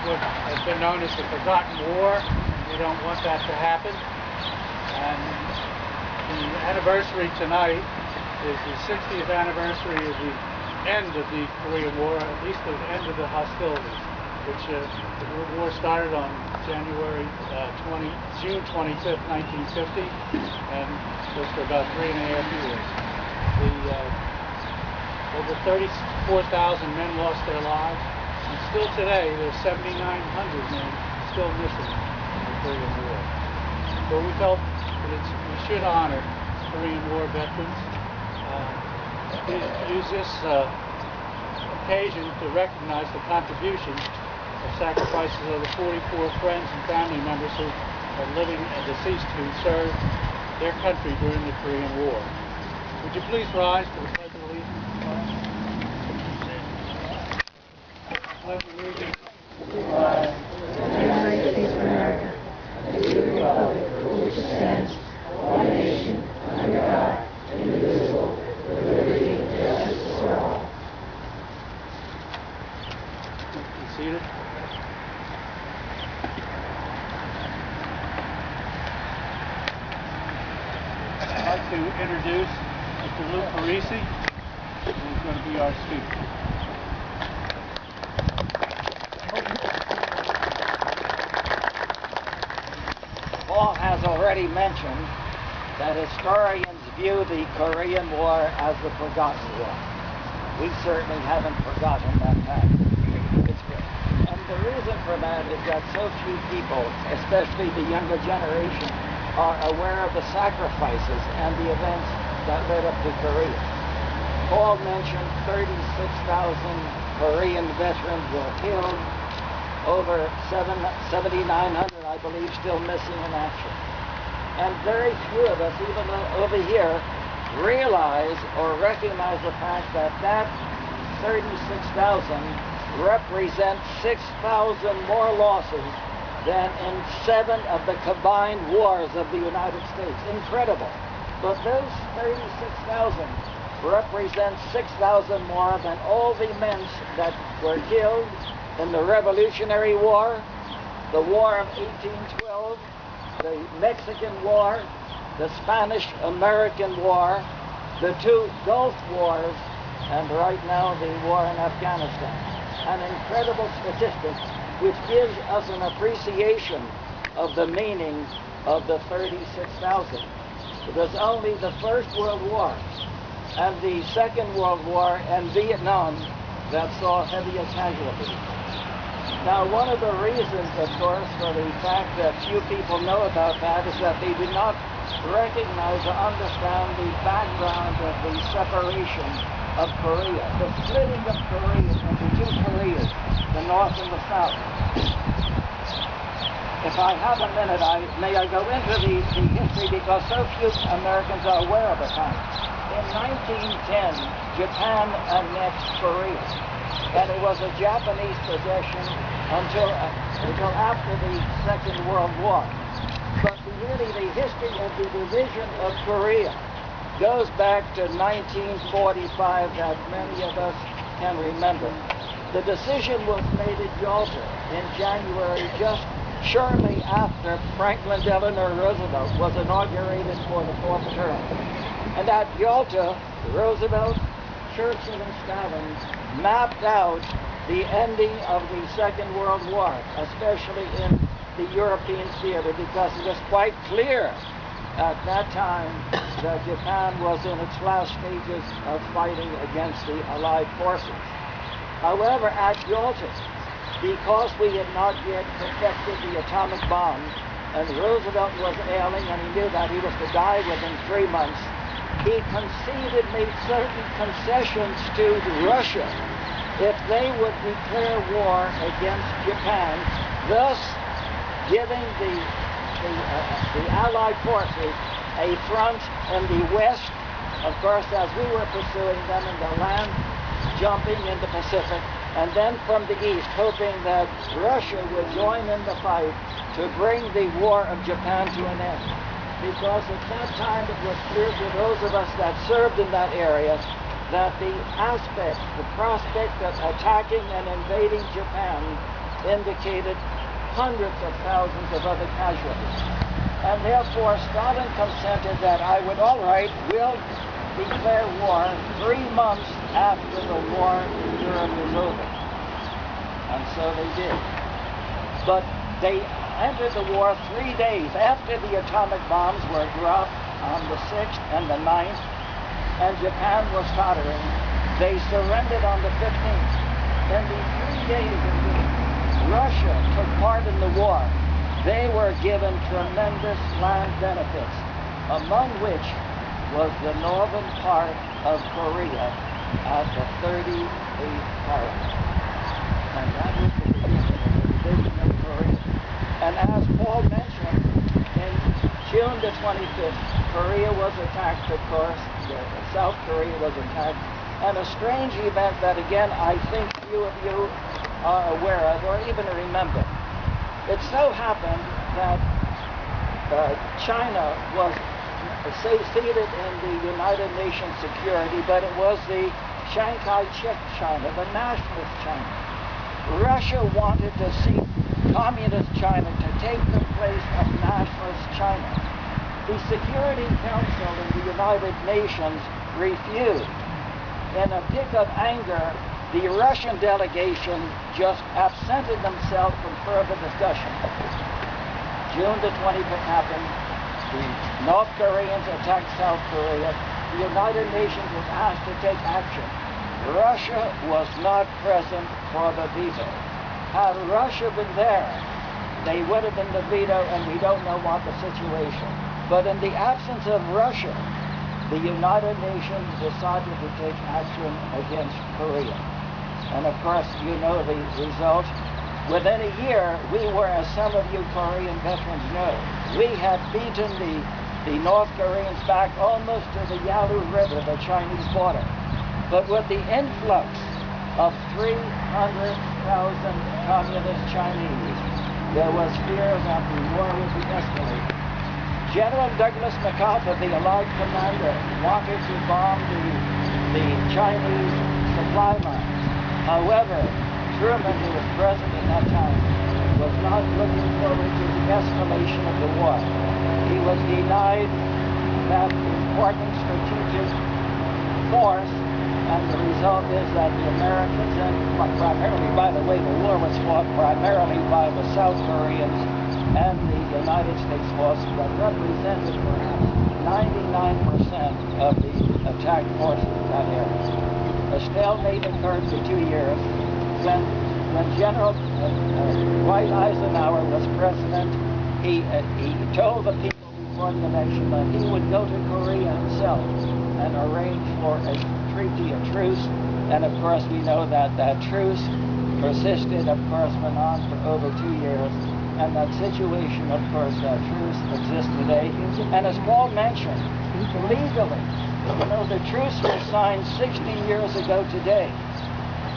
what has been known as the Forgotten War. We don't want that to happen. And the anniversary tonight is the 60th anniversary of the end of the Korean War, at least the end of the hostilities, which the war started on June 25th, 1950, and was for about 3.5 years. Over 34,000 men lost their lives, and still today there's 7,900 men still missing in the Korean War. So we felt that we should honor Korean War veterans. Use this occasion to recognize the contributions of sacrifices of the 44 friends and family members who are living and deceased who served their country during the Korean War. Would you please rise to the Pledge of Allegiance? Pledge of Allegiance to the flag of the United States of America and to the republic for which it stands, one nation, under God, indivisible, with liberty and justice for all. Be seated. I'd like to introduce Mr. Lou Parisi, who's going to be our speaker. Paul has already mentioned that historians view the Korean War as the forgotten war. We certainly haven't forgotten that fact. And the reason for that is that so few people, especially the younger generation, are aware of the sacrifices and the events that led up to Korea. Paul mentioned 36,000 Korean veterans were killed, over 7,900, I believe, still missing in action. And very few of us, even over here, realize or recognize the fact that that 36,000 represents 6,000 more losses than in 7 of the combined wars of the United States. Incredible. But those 36,000 represent 6,000 more than all the men that were killed in the Revolutionary War, the War of 1812, the Mexican War, the Spanish-American War, the 2 Gulf Wars, and right now the war in Afghanistan. An incredible statistic which gives us an appreciation of the meaning of the 36,000. It was only the First World War and the Second World War and Vietnam that saw heavier casualties. Now, one of the reasons, of course, for the fact that few people know about that is that they do not recognize or understand the background of the separation of Korea, the splitting of Korea into 2 Koreas, the North and the South. If I have a minute, may I go into the history, because so few Americans are aware of the fact. In 1910, Japan annexed Korea, and it was a Japanese possession until after the Second World War. But really the history of the division of Korea goes back to 1945, that many of us can remember. The decision was made at Yalta in January, just shortly after Franklin Delano Roosevelt was inaugurated for the 4th term. And at Yalta, Roosevelt, Churchill, and Stalin mapped out the ending of the Second World War, especially in the European theater, because it was quite clear at that time that Japan was in its last stages of fighting against the Allied forces. However, at Yalta, because we had not yet perfected the atomic bomb, and Roosevelt was ailing and he knew that he was to die within 3 months, he made certain concessions to Russia if they would declare war against Japan, thus giving the Allied forces a front in the West, of course, as we were pursuing them in the land, jumping in the Pacific, and then from the East, hoping that Russia would join in the fight to bring the war of Japan to an end. Because at that time it was clear to those of us that served in that area that the prospect of attacking and invading Japan indicated hundreds of thousands of other casualties. And therefore, Stalin consented that I would, all right, we'll declare war 3 months after the war in Europe is over. And so they did. But they entered the war 3 days after the atomic bombs were dropped on the 6th and the 9th, and Japan was tottering. They surrendered on the 15th. In the 3 days in which Russia took part in the war, they were given tremendous land benefits, among which was the northern part of Korea at the 38th parallel. And that was the beginning of the division of Korea. And as Paul mentioned, in June the 25th, Korea was attacked, of course. South Korea was attacked. And a strange event that, again, I think few of you are aware of or even remember. It so happened that China was seated in the United Nations Security, but it was the Chiang Kai-shek China, the nationalist China. Russia wanted to see communist China to take the place of nationalist China. The Security Council in the United Nations refused. In a pick of anger, the Russian delegation just absented themselves from further discussion. June the 25th happened. The North Koreans attacked South Korea. The United Nations was asked to take action. Russia was not present for the veto. Had Russia been there, they would have been the veto, and we don't know what the situation. But in the absence of Russia, the United Nations decided to take action against Korea. And of course, you know the result. Within a year, we were, as some of you Korean veterans know, we had beaten the North Koreans back almost to the Yalu River, the Chinese border. But with the influx of 300,000 communist Chinese, there was fear that the war would be escalated. General Douglas MacArthur, the Allied commander, wanted to bomb the Chinese supply lines. However, Truman, who was president at that time, was not looking forward to the escalation of the war. He was denied that important strategic force, and the result is that the Americans, and primarily, by the way, the war was fought primarily by the South Koreans and the United States forces that represented perhaps 99% of the attack forces in that area. A stalemate occurred for 2 years. When General Dwight Eisenhower was president, he told the people before the election that he would go to Korea himself and arrange for a treaty, a truce. And of course, we know that that truce persisted, of course, went on for over 2 years. And that situation, of course, that truce exists today. And as Paul mentioned, legally, you know, the truce was signed 60 years ago today,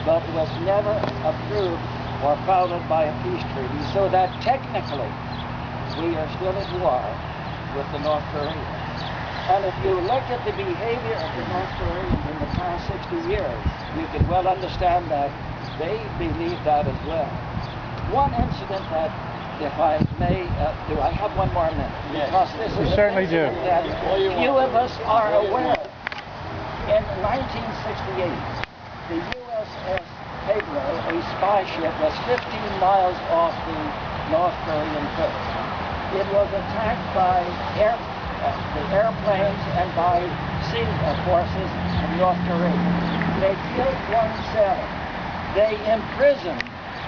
but was never approved or followed by a peace treaty, so that technically we are still at war with the North Koreans. And if you look at the behavior of the North Koreans in the past 60 years, you can well understand that they believe that as well. One incident that, if I may, do I have 1 more minute? Because this is You certainly do. That few of us are aware. In 1968, the USS Pedro, a spy ship, was 15 miles off the North Korean coast. It was attacked by the airplanes and by sea forces in North Korea. They killed 1 sailor. They imprisoned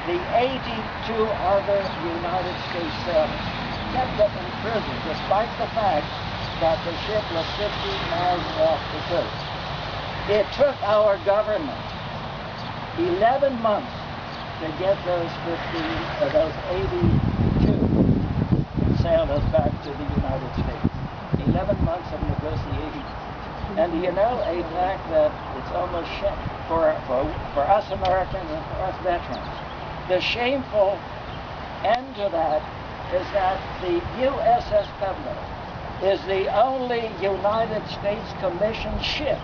the 82 other United States sailors, kept them in prison despite the fact that the ship was 15 miles off the coast. It took our government 11 months to get those 82 sailors back to the United States. 11 months of negotiating. And you know, a fact that it's almost for us Americans and for us veterans, the shameful end to that is that the USS Pedro is the only United States commissioned ship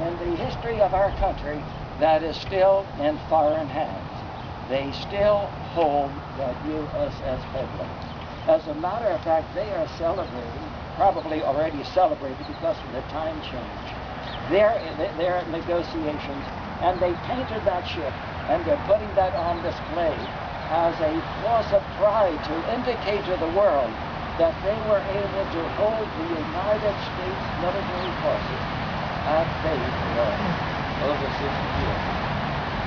in the history of our country that is still in foreign hands. they still hold that USS Bedlam. As a matter of fact, they are celebrating, probably already celebrated because of the time change, their negotiations, and they painted that ship, and they're putting that on display as a force of pride to indicate to the world that they were able to hold the United States military forces at bay for over 60 years.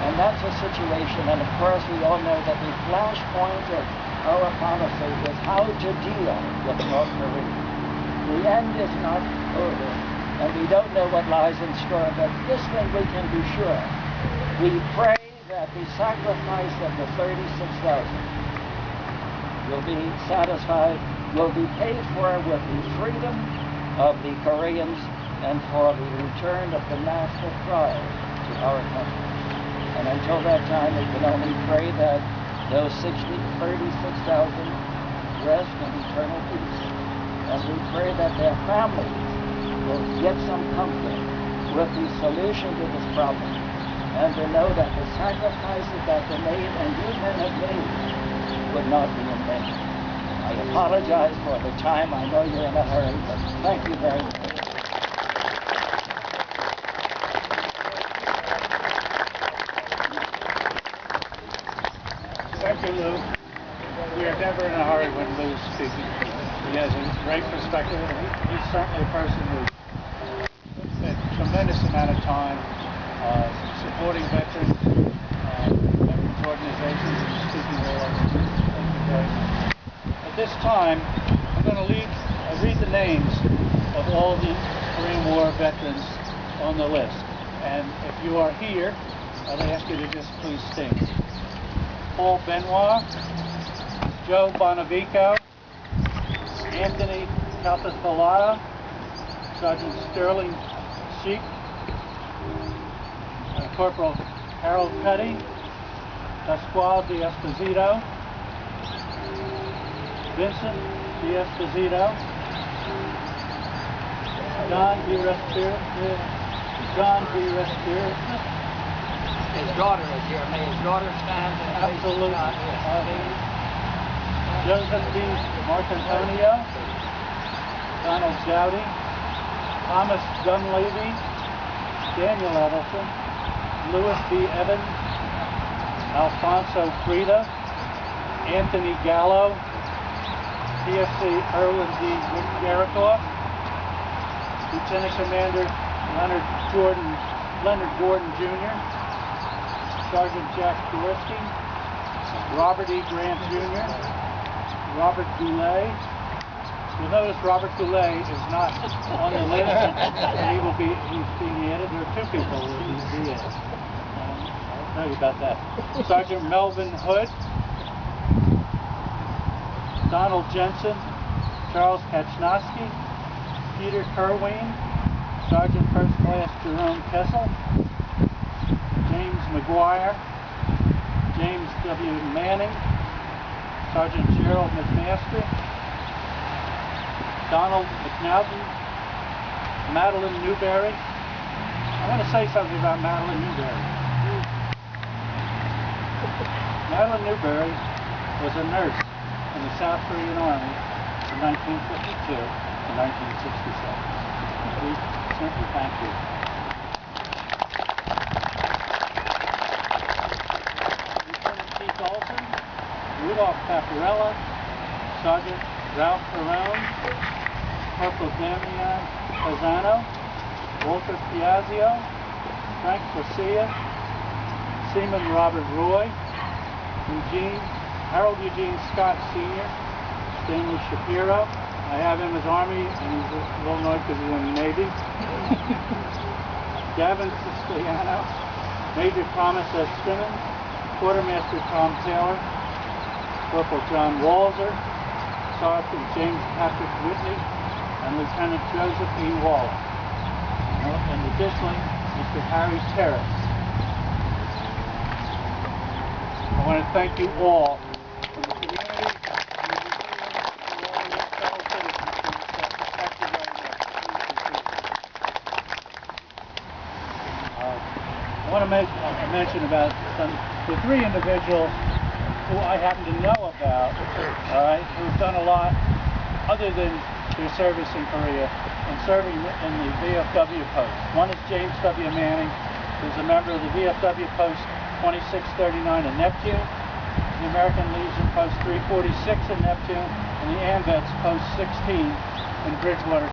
And that's a situation, and of course we all know that the flashpoint of our policy is how to deal with North Korea. The end is not over, and we don't know what lies in store, but this thing we can be sure. We pray that the sacrifice of the 36,000 will be satisfied, will be paid for with the freedom of the Koreans and for the return of the national pride to our country. And until that time, we can only pray that those 36,000 rest in eternal peace. And we pray that their families will get some comfort with the solution to this problem, and to know that the sacrifices that they made and you men have made would not be in vain. I apologize for the time. I know you're in a hurry, but thank you very much. Thank you, Lou. We are never in a hurry when Lou's speaking. He has a great perspective. He's certainly a person who spent a tremendous amount of time supporting veterans, veterans organizations, and speaking very well. Thank you very much. At this time, I'm going to read the names of all the Korean War veterans on the list. And if you are here, I'd ask you to just please stand. Paul Benoit, Joe Bonavico, Anthony Caltafalata, Sergeant Sterling Sheik, Corporal Harold Cuddy, Pascual de Esposito, Vincent de Esposito, John de Respire. His daughter is here. May his daughter stand and Absolutely. Joseph D. Marcantonio, Donald Dowdy, Thomas Dunleavy, Daniel Edelson, Louis B. Evans, Alfonso Frida, Anthony Gallo, PFC Erwin D. Garikoff, Lieutenant Commander Leonard Gordon Jr., Sergeant Jack Dworsky, Robert E. Grant Jr., Robert Goulet. You'll notice Robert Goulet is not on the list, and he's being added. There are two people who will be added. I'll tell you about that. Sergeant Melvin Hood, Donald Jensen, Charles Kachnowski, Peter Kerwin, Sergeant First Class Jerome Kessel, James McGuire, James W. Manning, Sergeant Gerald McMaster, Donald McNaughton, Madeline Newberry. I want to say something about Madeline Newberry. Madeline Newberry was a nurse in the South Korean Army from 1952 to 1967. We simply thank you. Lieutenant Keith Olson, Rudolph Paparella, Sergeant Ralph Perone, Corporal Damian Pisano, Walter Piazzio, Frank Garcia, Seaman Robert Roy, Harold Eugene Scott Sr., Stanley Shapiro. I have him as Army, and he's a little annoyed because he's in the Navy. Gavin Siciliano, Major Thomas S. Simmons, Quartermaster Tom Taylor, Corporal John Walzer, Sergeant James Patrick Whitney, and Lieutenant Joseph E. Waller. And additionally, Mr. Harry Terrace. I want to thank you all from the community, and all your fellow citizens for your service. Thank you very much. I want to make a mention about some the three individuals who I happen to know about, all right, who've done a lot other than their service in Korea and serving in the VFW post. One is James W. Manning, who's a member of the VFW post 2639 in Neptune, the American Legion post 346 in Neptune, and the AMVETS post 16 in Bridgewater,